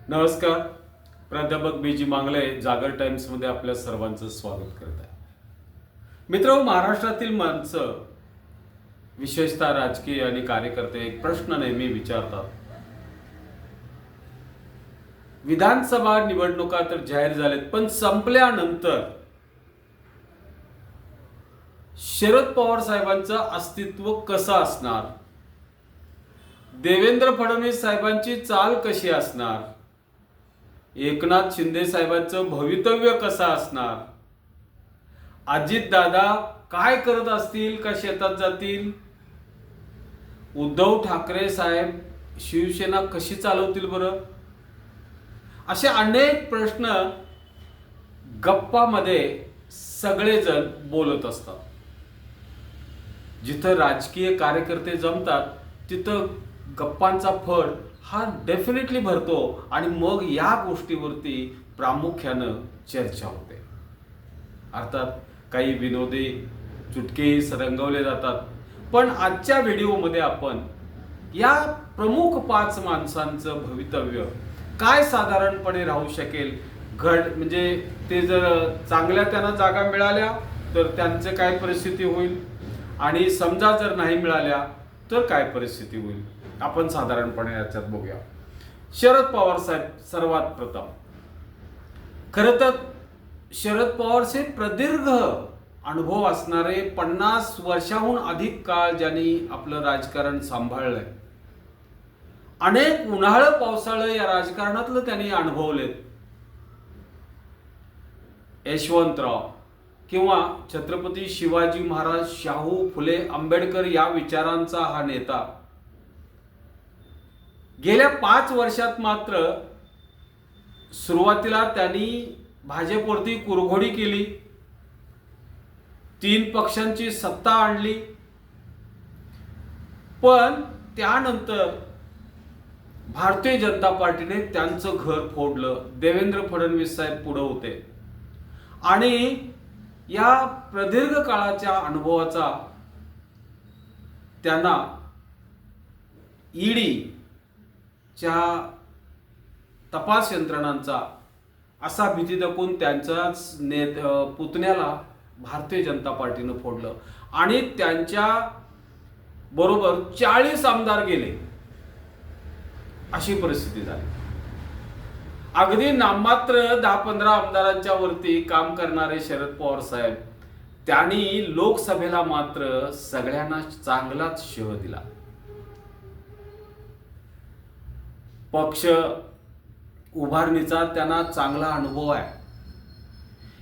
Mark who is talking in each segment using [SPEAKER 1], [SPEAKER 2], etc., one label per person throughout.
[SPEAKER 1] नमस्कार. प्राध्यापक बीजी मांगले जागर टाइम्स मध्ये आपल्या सर्वांचं स्वागत करत आहे. मित्रांनो, महाराष्ट्रातील माणसं विशेषतः राजकीय आणि कार्यकर्ते एक प्रश्न नेहमी विचारतात. विधानसभा निवडणुका तर जाहीर झालेत, पण संपल्यानंतर शरद पवार साहेबांचं अस्तित्व कसं असणार, देवेंद्र फडणवीस साहेबांची चाल कशी असणार, एकनाथ शिंदे साहेबांचं भवितव्य कसं असणार, अजितदादा काय करत असतील, का शेतात जातील, उद्धव ठाकरे साहेब शिवसेना कशी चालवतील बरं, असे अनेक प्रश्न गप्पामध्ये सगळेजण बोलत असतात. जिथं राजकीय कार्यकर्ते जमतात तिथं गप्पांचा फड हा डेफिनेटली भरतो आणि मग या गोष्टीवरती प्रामुख्यानं चर्चा होते. अर्थात काही विनोदी चुटकेही रंगवले जातात, पण आजच्या व्हिडिओमध्ये आपण या प्रमुख 5 माणसांचं भवितव्य काय साधारणपणे राहू शकेल, म्हणजे ते जर चांगल्या त्यांना जागा मिळाल्या तर त्यांचं काय परिस्थिती होईल, आणि समजा जर नाही मिळाल्या तर काय परिस्थिती होईल, आपण साधारणपणे याच्यात बघूया. शरद पवार साहेब सर्वात प्रथम. खरं तर शरद पवारचे प्रदीर्घ अनुभव असणारे 50 वर्षाहून अधिक काळ ज्यांनी आपलं राजकारण सांभाळलंय, अनेक उन्हाळं पावसाळं या राजकारणातलं त्यांनी अनुभवलेत. यशवंतराव किंवा छत्रपती शिवाजी महाराज, शाहू फुले आंबेडकर या विचारांचा हा नेता गेल्या 5 वर्षात मात्र सुरुवातीला त्यांनी भाजपवरती कुरघोडी केली, 3 पक्षांची सत्ता आणली, पण त्यानंतर भारतीय जनता पार्टीने त्यांचं घर फोडलं. देवेंद्र फडणवीस साहेब पुढे होते आणि या प्रदीर्घ काळाच्या अनुभवाचा त्यांना ईडीच्या तपास यंत्रणांचा असा भीती दाखवून त्यांच्याच पुतण्याला भारतीय जनता पार्टीनं फोडलं आणि त्यांच्या बरोबर 40 आमदार गेले, अशी परिस्थिती झाली. अगदी नाममात्र 10-15 आमदारांच्या वरती काम करणारे शरद पवार साहेब त्यांनी लोकसभेला मात्र सगळ्यांना चांगलाच शह दिला. पक्ष उभारणीचा त्यांना चांगला अनुभव आहे.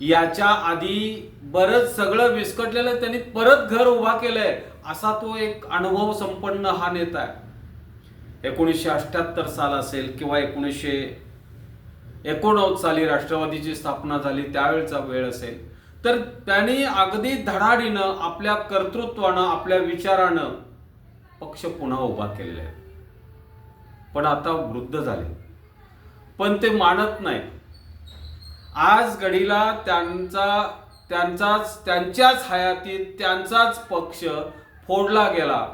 [SPEAKER 1] याच्या आधी बरंच सगळं विस्कटलेलं त्यांनी परत घर उभा केलंय, असा तो एक अनुभव संपन्न हा नेता आहे. 1978 साल असेल किंवा 1989 साली राष्ट्रवादीची स्थापना झाली त्यावेळचा वेळ असेल, तर त्यांनी अगदी धडाडीनं आपल्या कर्तृत्वानं आपल्या विचारानं पक्ष पुन्हा उभा केलेला आहे. पण आता वृद्ध झाले, पण ते मानत नाही. आज घडीला त्यांच्याच हयातीत त्यांचाच पक्ष फोडला गेला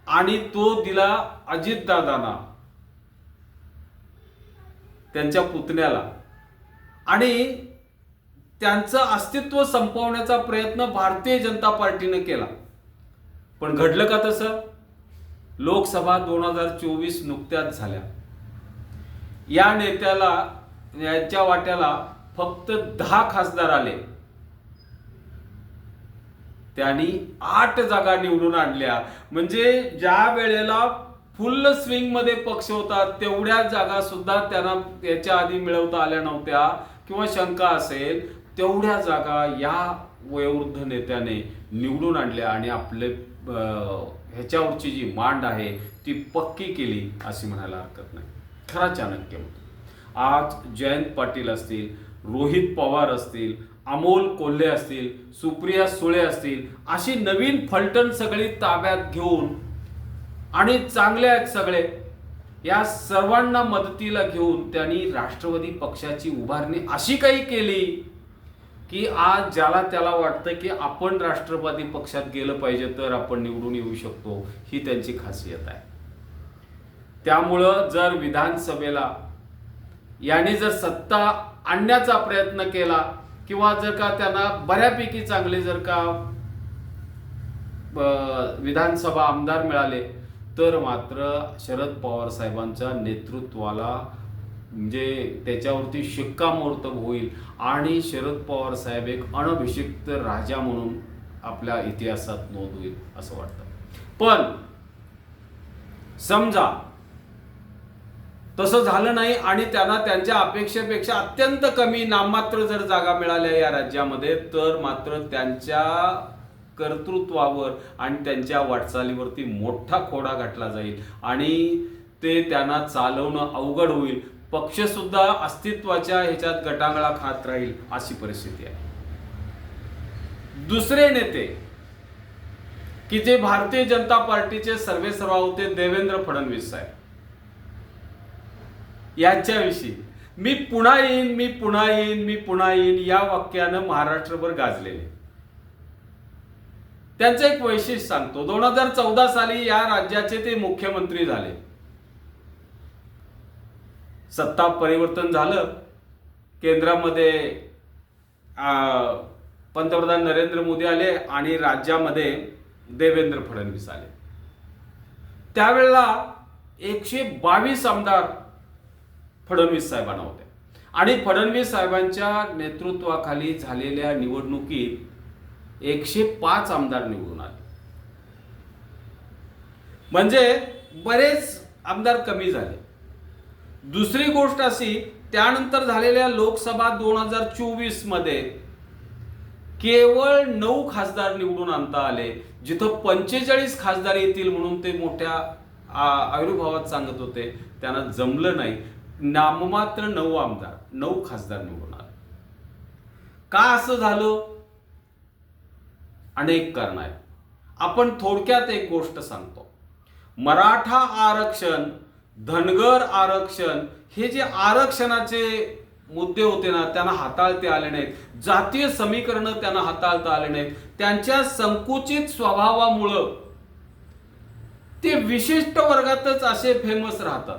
[SPEAKER 1] आणि तो दिला अजितदादांना, त्यांच्या पुतण्याला, आणि त्यांचं अस्तित्व संपवण्याचा प्रयत्न भारतीय जनता पार्टीने केला. पण घडलं का तसं? लोकसभा 2024 नुकत्याच झाल्या. या नेत्याला, यांच्या वाट्याला फक्त 10 खासदार आले. त्यांनी 8 जागा निवडून आणल्या. म्हणजे ज्या वेळेला फुल स्विंग मध्ये पक्ष होता तेवढ्या जागा सुद्धा त्यांना याच्या आधी मिळवता आल्या नव्हत्या, किंवा शंका असेल तेवढ्या जागा या वयोवृद्ध नेत्याने निवडून आणल्या आणि आपले ह्याच्यावरची जी मांड आहे ती पक्की केली अशी म्हणायला हरकत नाही. खरा चाणक्य होतो. आज जयंत पाटील असतील, रोहित पवार असतील, अमोल कोल्हे असतील, सुप्रिया सुळे असतील, अशी नवीन फलटण सगळी ताब्यात घेऊन आणि चांगले आहेत सगळे, या सर्वांना मदतीला घेऊन त्यांनी राष्ट्रवादी पक्षाची उभारणी अशी काही केली की आज ज्याला त्याला वाटतं की आपण राष्ट्रवादी पक्षात गेलं पाहिजे तर आपण निवडून येऊ शकतो, ही त्यांची खासियत आहे. त्यामुळं जर विधानसभेला यांनी जर सत्ता आणण्याचा प्रयत्न केला किंवा जर का त्यांना बऱ्यापैकी चांगले जर का विधानसभा आमदार मिळाले तर मात्र शरद पवार साहेबांच्या नेतृत्वाला म्हणजे त्याच्यावरती शिक्कामोर्तब होईल आणि शरद पवार साहेब एक अनभिषिक्त राजा म्हणून आपल्या इतिहासात नोंद होईल असं वाटतं. पण समजा तसं झालं नाही आणि त्यांना त्यांच्या अपेक्षेपेक्षा अत्यंत कमी नाममात्र जर जागा मिळाल्या या राज्यामध्ये तर मात्र त्यांच्या कर्तृत्वावर आणि त्यांच्या वाटचालीवरती मोठा खोडा घातला जाईल आणि ते त्यांना चालवणं अवघड होईल. पक्ष सुद्धा अस्तित्वाच्या ह्याच्यात गटांगळा खात राहील अशी परिस्थिती आहे. दुसरे नेते की जे भारतीय जनता पार्टीचे सर्वेसर्वा होते देवेंद्र फडणवीस साहेब यांच्याविषयी मी पुन्हा येईन, मी पुन्हा येईन, मी पुन्हा येईन या वाक्यानं महाराष्ट्रभर गाजलेले. त्यांचं एक वैशिष्ट्य सांगतो. 2014 साली या राज्याचे ते मुख्यमंत्री झाले. सत्ता परिवर्तन झालं, केंद्रामध्ये पंतप्रधान नरेंद्र मोदी आले आणि राज्यामध्ये देवेंद्र फडणवीस आले. त्यावेळेला 122 आमदार फडणवीस साहेबांना होते आणि फडणवीस साहेबांच्या नेतृत्वाखाली झालेल्या निवडणुकीत 105 आमदार निवडून आले. म्हणजे बरेच आमदार कमी झाले. दुसरी गोष्ट अशी, त्यानंतर झालेल्या लोकसभा 2024 मध्ये केवळ 9 खासदार निवडून आणता आले. जिथं 45 खासदार येतील म्हणून ते मोठ्या आविर्भावात सांगत होते, त्यांना जमलं नाही. नाममात्र 9 आमदार 9 खासदार निवडून आले. का असं झालं? अनेक कारण आहेत. आपण थोडक्यात एक गोष्ट सांगतो. मराठा आरक्षण, धनगर आरक्षण हे जे आरक्षणाचे मुद्दे होते ना त्यांना हाताळता आले नाहीत. जातीय समीकरण त्यांना हाताळता आले नाहीत. त्यांच्या संकुचित स्वभावामुळं ते विशिष्ट वर्गातच असे फेमस राहतात.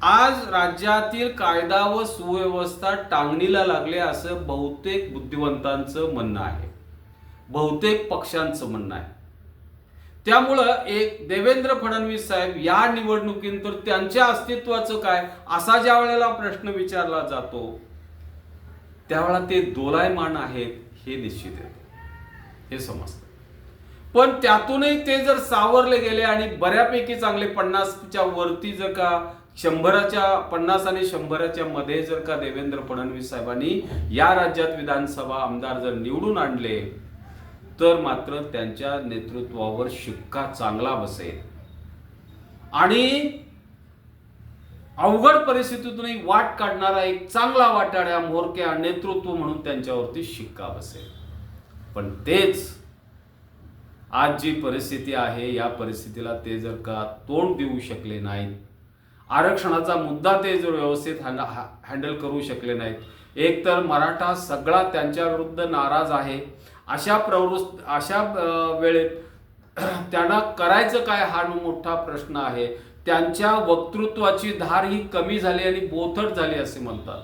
[SPEAKER 1] आज राज्यातील कायदा व सुव्यवस्था टांगणीला लागले असं बहुतेक बुद्धिवंतांचं म्हणणं आहे, बहुतेक पक्षांचं म्हणणं आहे. त्यामुळं एक देवेंद्र फडणवीस साहेब या निवडणुकीनंतर त्यांच्या अस्तित्वाचं काय असा ज्या वेळेला प्रश्न विचारला जातो त्यावेळेला ते दोलायमान आहेत हे निश्चित येते, हे समजतं. पण त्यातूनही ते जर सावरले गेले आणि बऱ्यापैकी चांगले 50च्या वरती जर का 50 आणि 100च्या मध्ये जर का देवेंद्र फडणवीस साहेबांनी या राज्यात विधानसभा आमदार जर निवडून आणले तर मात्र त्यांच्या नेतृत्वावर शिक्का चांगला बसेल आणि अवघड परिस्थितीतूनही वाट काढणारा एक चांगला वाटाड्या म्होरक्या नेतृत्व म्हणून त्यांच्यावरती शिक्का बसेल. पण तेच आज जी परिस्थिती आहे या परिस्थितीला ते जर का तोंड देऊ शकले नाहीत, आरक्षणाचा मुद्दा ते जर व्यवस्थित हँडल करू शकले नाहीत, एक तर मराठा सगळा त्यांच्या विरुद्ध नाराज आहे, अशा वेळेत त्यांना करायचं काय हा मोठा प्रश्न आहे. त्यांच्या वक्तृत्वाची धार ही कमी झाली आणि बोथट झाली असे म्हणतात.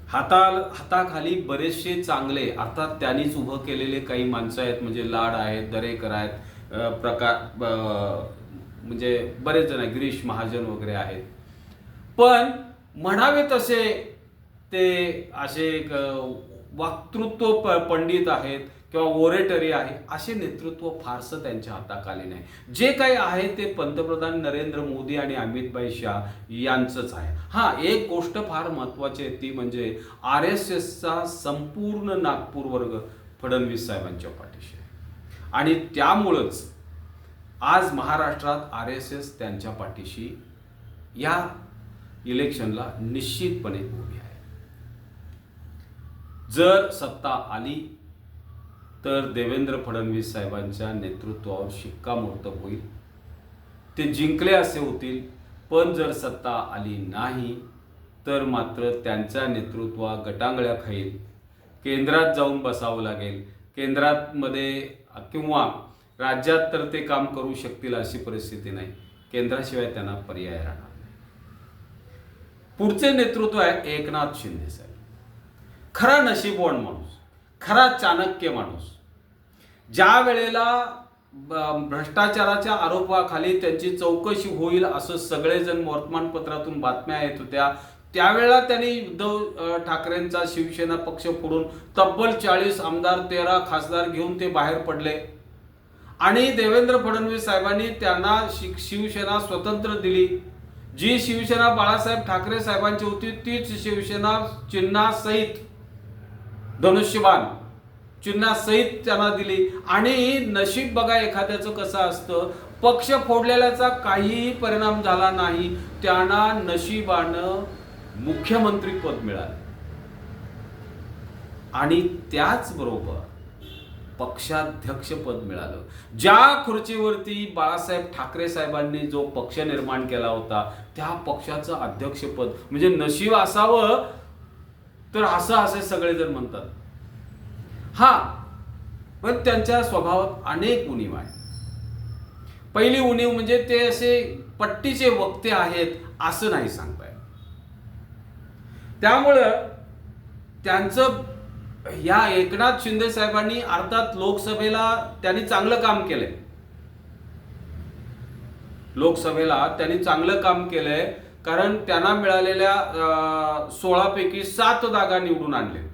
[SPEAKER 1] हाताखाली बरेचसे चांगले अर्थात त्यांनीच उभं केलेले काही माणसं आहेत, म्हणजे लाड आहेत, दरेकर आहेत, म्हणजे बरेच जण गिरीश महाजन वगैरे आहेत. पण म्हणावे तसे ते असे वक्तृत्व पंडित आहेत किंवा ओरेटरी आहे असे नेतृत्व फारसं त्यांच्या हाताखाली नाही. जे काही आहे ते पंतप्रधान नरेंद्र मोदी आणि अमित शाह यांचंच आहे. हा, एक गोष्ट फार महत्वाची आहे ती म्हणजे RSSचा संपूर्ण नागपूर वर्ग फडणवीस साहेबांच्या पाठीशी आहे आणि त्यामुळंच आज महाराष्ट्रात RSS त्यांच्या पाठीशी या इलेक्शनला निश्चितपणे उभी आहे. जर सत्ता आली तर देवेंद्र फडणवीस साहेबांच्या नेतृत्वावर शिक्कामोर्तब होईल. ते जिंकले असे होतील. पण जर सत्ता आली नाही तर मात्र त्यांच्या नेतृत्व गटांगळ्या खाईल. केंद्रात जाऊन बसावं लागेल. केंद्रामध्ये किंवा राज्यात तर ते काम करू शकतील अशी परिस्थिती नाही. केंद्राशिवाय त्यांना पर्याय राहणार नाही. पुढचे नेतृत्व आहे एकनाथ शिंदे साहेब. खरा नशीबवान माणूस, खरा चाणक्य माणूस. ज्या वेळेला भ्रष्टाचाराच्या आरोपाखाली त्यांची चौकशी होईल असं सगळेजण वर्तमानपत्रातून बातम्या येत होत्या, त्यावेळेला त्यांनी उद्धव ठाकरेंचा शिवसेना पक्ष फोडून तब्बल 40 आमदार 13 खासदार घेऊन ते बाहेर पडले आणि देवेंद्र फडणवीस साहेबांनी त्यांना शिवसेना स्वतंत्र दिली. जी शिवसेना बाळासाहेब ठाकरे साहेबांची होती तीच शिवसेना चिन्हासहित, धनुष्यबाण चिन्हासहित त्यांना दिली. आणि नशीब बघा एखाद्याचं कसं असतं, पक्ष फोडलेल्याचा काहीही परिणाम झाला नाही, त्यांना नशिबानं मुख्यमंत्री पद मिळाले. आणि त्याचबरोबर पक्षाध्यक्ष पद मिळालं. ज्या खुर्चीवरती बाळासाहेब ठाकरे साहेबांनी जो पक्ष निर्माण केला होता त्या पक्षाचं अध्यक्षपद, म्हणजे नशीब असावं तर असं असे सगळेजण म्हणतात. हा, पण त्यांच्या स्वभावात अनेक उणीव आहे. पहिली उणीव म्हणजे ते असे पट्टीचे वक्ते आहेत असं नाही सांगताय. त्यामुळं त्यांचं या एकनाथ शिंदे साहेबांनी अर्थात लोकसभेला त्यांनी चांगलं काम केलंय. लोकसभेला त्यांनी चांगलं काम केलंय कारण त्यांना मिळालेल्या 16 पैकी 7 जागा निवडून आणले.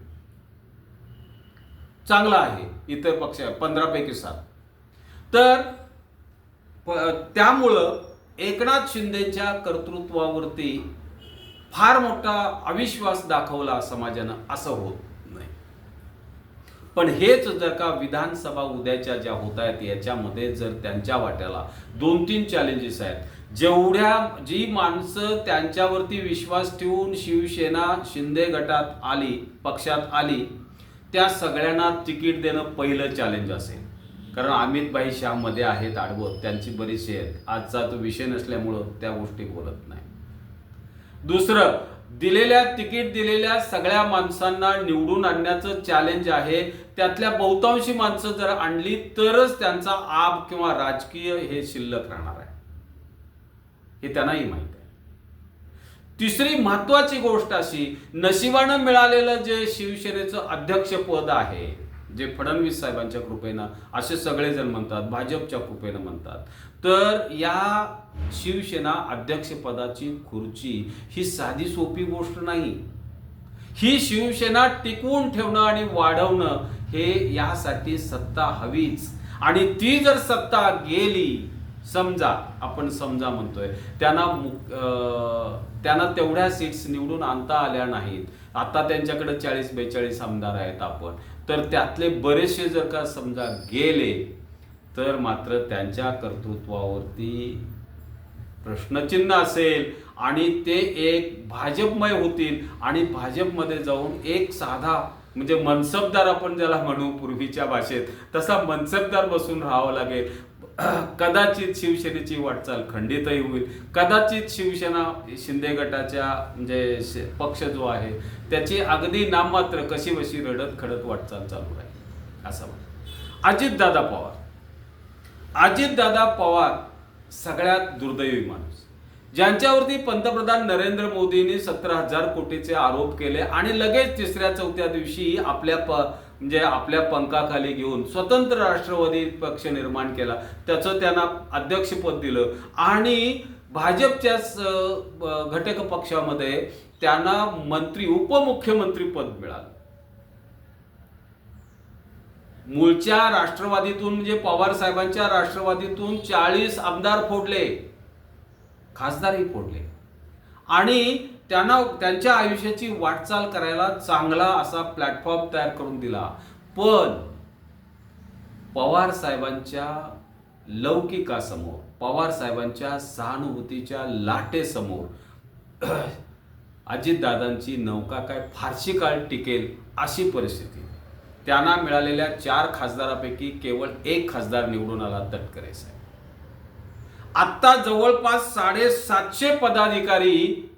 [SPEAKER 1] चांगलं आहे. इतर पक्ष 15 पैकी 7. तर त्यामुळं एकनाथ शिंदेच्या कर्तृत्वावरती फार मोठा अविश्वास दाखवला समाजानं असं होत नाही. पण हेच जर का विधानसभा उद्याच्या ज्या होत आहेत याच्यामध्ये जर त्यांच्या वाट्याला 2-3 चॅलेंजेस आहेत. जी माणसं त्यांच्यावरती विश्वास ठेवून शिवसेना शिंदे गटात आली, पक्षात आली, त्या सगळ्यांना तिकीट देणं पहिलं चॅलेंज असेल. कारण अमितभाई शाह मध्ये आहेत आडवत, त्यांची बरीचशी आहेत. आजचा तो विषय नसल्यामुळं त्या गोष्टी बोलत नाही. दुसरं, तिकीट दिलेल्या सगळ्या माणसांना निवडून आणण्याचं चॅलेंज आहे. त्यातल्या बहुतांशी माणसं जर आणली तरच त्यांचा आब किंवा राजकीय हे शिल्लक राहणार आहे, हे त्यांनाही माहित आहे. तिसरी महत्वाची गोष्ट अशी, नशिबानं मिळालेलं जे शिवसेनेचं अध्यक्षपद आहे, जे फडणवीस साहेबांच्या कृपेनं असे सगळेजण म्हणतात, भाजपच्या कृपेनं म्हणतात, तर या शिवसेना अध्यक्षपदाची खुर्ची ही साधी सोपी गोष्ट नाही. ही शिवसेना टिकवून ठेवणं आणि वाढवणं हे यासाठी सत्ता हवीच. आणि ती जर सत्ता गेली, आपण समजा म्हणतोय, त्यांना तेवढ्या सीट्स निवडून आणता आल्या नाहीत. आता त्यांच्याकडे 40-42 आमदार आहेत आपण, तर त्यातले बरेचसे जर का समजा गेले तर मात्र त्यांच्या कर्तृत्वावरती प्रश्नचिन्ह असेल आणि ते एक भाजपमय होतील. आणि भाजपमध्ये जाऊन एक साधा म्हणजे मनसबदार आपण ज्याला म्हणू पूर्वीच्या भाषेत, तसा मनसबदार बसून राहावं लागेल. कदाचित शिवसेनेची वाटचाल खंडितही होईल. कदाचित शिवसेना शिंदे गटाच्या म्हणजे पक्ष जो आहे त्याची अगदी नाममात्र कशी बशी रडत खडत वाटचाल चालू आहे असं म्हणतो. अजितदादा पवार सगळ्यात दुर्दैवी माणूस, ज्यांच्यावरती पंतप्रधान नरेंद्र मोदींनी 17,000 कोटीचे आरोप केले आणि लगेच 3-4 दिवशी आपल्या पंखाखाली घेऊन स्वतंत्र राष्ट्रवादी पक्ष निर्माण केला. त्याचं त्यांना अध्यक्षपद दिलं आणि भाजपच्याच घटक पक्षामध्ये त्यांना उपमुख्यमंत्री पद मिळालं. मूळच्या राष्ट्रवादीतून म्हणजे पवार साहेबांच्या राष्ट्रवादीतून 40 आमदार फोडले, खासदारही फोडले आणि त्यांच्या आयुष्याची वाटचाल करायला चांगला असा प्लॅटफॉर्म तयार करून दिला. पण पवार साहेबांच्या लौकिकासमोर, पवार साहेबांच्या सहानुभूतीच्या लाटेसमोर अजितदादांची नौका काय फारशी काळ टिकेल अशी परिस्थिती. त्यांना मिळालेल्या 4 खासदारापैकी केवळ 1 खासदार निवडून आला, तटकरे साहेब. आता जवळपास 750 पदाधिकारी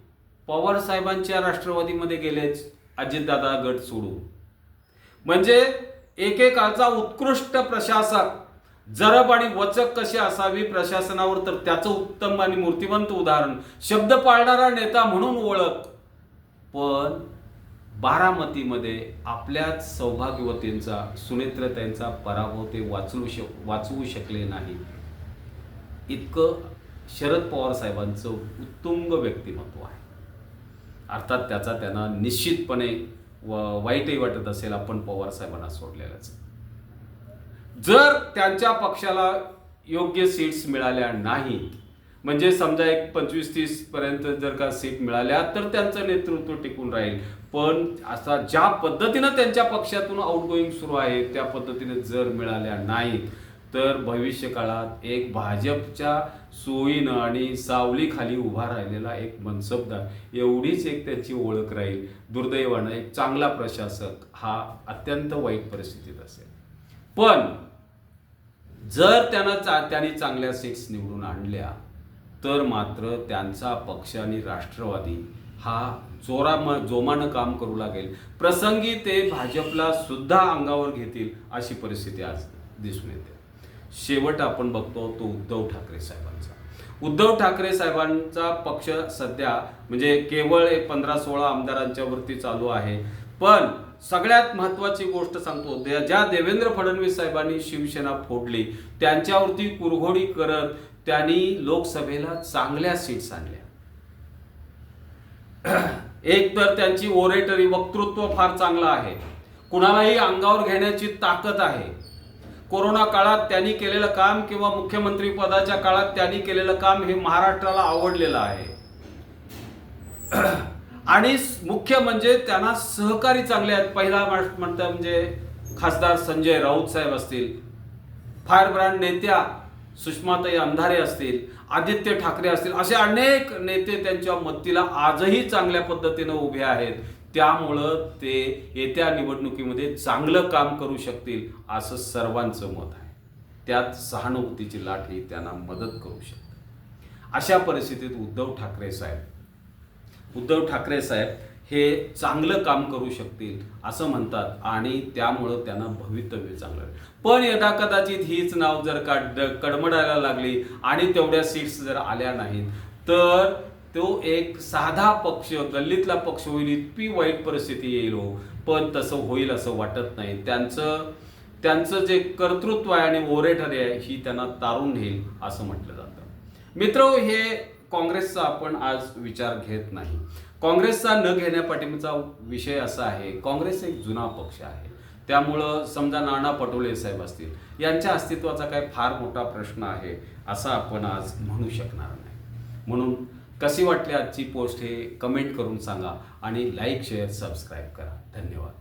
[SPEAKER 1] पवार साहेबांच्या राष्ट्रवादीमध्ये गेलेच, अजितदादा गट सोडून. म्हणजे एकेकाळचा उत्कृष्ट प्रशासक, जरब आणि वचक कशी असावी प्रशासनावर, तर त्याचं उत्तम आणि मूर्तिमंत उदाहरण, शब्द पाळणारा नेता म्हणून ओळख पण बारामतीमध्ये आपल्याच सौभाग्यवतींचा, सुनेत्रताईंचा पराभव ते वाचवू शकले नाही. इतकं शरद पवार साहेबांचं उत्तुंग व्यक्तिमत्व आहे. अर्थात त्याचा त्यांना निश्चितपणे वाईटही वाटत असेल आपण पवार साहेबांना सोडलेलंच. जर त्यांच्या पक्षाला योग्य सीट्स मिळाल्या नाहीत, म्हणजे समजा एक 25-30 पर्यंत जर का सीट मिळाल्या तर त्यांचं नेतृत्व टिकून राहील. पण असा ज्या पद्धतीनं त्यांच्या पक्षातून आउटगोईंग सुरू आहे त्या पद्धतीने जर मिळाल्या नाहीत तर भविष्य काळात एक भाजपच्या सोयीनं आणि सावलीखाली उभा राहिलेला एक मनसबदार एवढीच एक त्यांची ओळख राहील. दुर्दैवानं एक चांगला प्रशासक हा अत्यंत वाईट परिस्थितीत असेल. पण जर त्यांनी चांगल्या सीट्स निवडून आणल्या तर मात्र त्यांचा पक्ष आणि राष्ट्रवादी हा जोमानं काम करू लागेल. प्रसंगी ते भाजपला सुद्धा अंगावर घेतील अशी परिस्थिती आज दिसून येते. शेवट आपण बघतो तो उद्धव ठाकरे साहेबांचा. उद्धव ठाकरे साहेबांचा पक्ष सध्या म्हणजे केवळ 15-16 आमदारांच्या वरती चालू आहे. पण सगळ्यात महत्त्वाची गोष्ट सांगतो, ज्या देवेंद्र फडणवीस साहेबांनी शिवसेना फोडली त्यांच्यावरती कुरघोडी करत त्यांनी लोकसभेला चांगल्या सीट्स आणल्या. एक तर त्यांची ओरेटरी, वक्तृत्व फार चांगलं आहे, कुणालाही अंगावर घेण्याची ताकद आहे. कोरोना काळात त्यांनी केलेलं काम किंवा मुख्यमंत्री पदाच्या काळात त्यांनी केलेलं काम हे महाराष्ट्राला आवडलेलं आहे. आणि मुख्य म्हणजे त्यांना सहकारी चांगले आहेत. पहिला म्हणता म्हणजे खासदार संजय राऊत साहेब असतील, फायरब्रँड नेत्या सुषमाताई अंधारे असतील, आदित्य ठाकरे असतील, असे अनेक नेते त्यांच्या मदतीला आजही चांगल्या पद्धतीनं उभे आहेत. त्यामुळं ते येत्या निवडणुकीमध्ये चांगलं काम करू शकतील असं सर्वांचं मत आहे. त्यात सहानुभूतीची लाट ही त्यांना मदत करू शकते. अशा परिस्थितीत उद्धव ठाकरे साहेब हे चांगलं काम करू शकतील असं म्हणतात आणि त्यामुळं त्यांना भवितव्य चांगलं आहे. पण यदाकदाचित हीच नाव जर का कडमडायला लागली आणि तेवढ्या सीट्स जर आल्या नाहीत तर तो एक साधा पक्ष, गल्लीतला पक्ष होईल, इतकी वाईट परिस्थिती येईल हो. पण तसं होईल असं वाटत नाही. त्यांचं जे कर्तृत्व आहे आणि ओरेटरी आहे ही त्यांना तारून नेईल असं म्हटलं जातं. मित्र, हे काँग्रेसचा आपण आज विचार घेत नाही. काँग्रेसचा न घेण्यापाठीमागचा विषय असा आहे, काँग्रेस एक जुना पक्ष आहे. त्यामुळं समजा नाना पटोले साहेब असतील यांच्या अस्तित्वाचा काही फार मोठा प्रश्न आहे असं आपण आज म्हणू शकणार नाही. म्हणून कशी वाटली आजची पोस्ट हे कमेंट करून सांगा आणि लाईक, शेअर, सबस्क्राईब करा. धन्यवाद.